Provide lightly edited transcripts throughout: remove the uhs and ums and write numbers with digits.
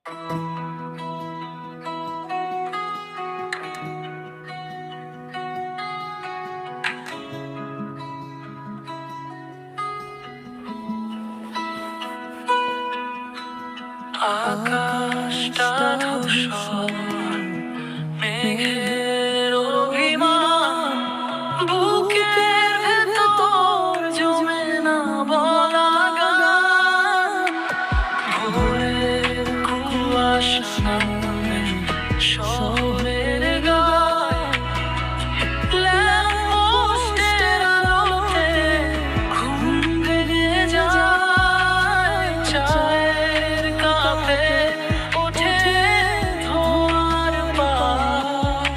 আকাশটা ধূসর, মেঘের অভিমান, বুকের ভেতর জমে না বলা গান। ভোরের কুয়াশা নামে শহরের গায়ে, ল্যাম্পপোস্টের আলোতে ঘুম ভেঙে যায়। চায়ের কাপে ওঠে ধোঁয়ার পাত,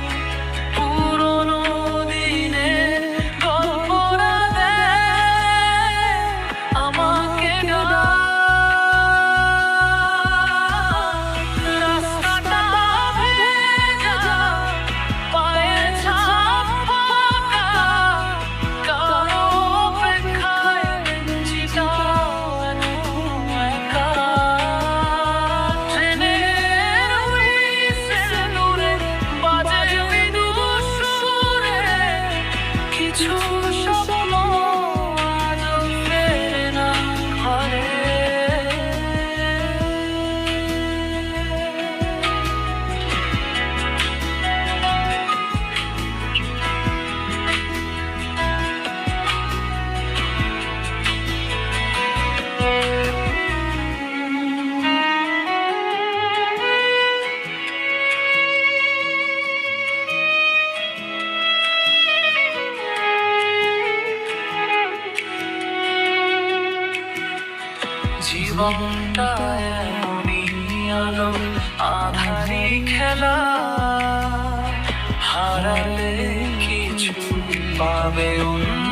পুরোনো দিনের গল্পরা দেয় আমাকে গান। রাস্তাটা ভেজা, পায়ের ছাপ ফাঁকা, কারো অপেক্ষায় বেঞ্চিটা এখনো একা। ট্রেনের হুইসেল দূরে বাজে বিদুর সুরে, কিছু স্বপ্ন আজও ফেরে না ঘরে। জীবনটা এমনই আলো আঁধারি খেলা, হারালে কিছু পাবে অন্য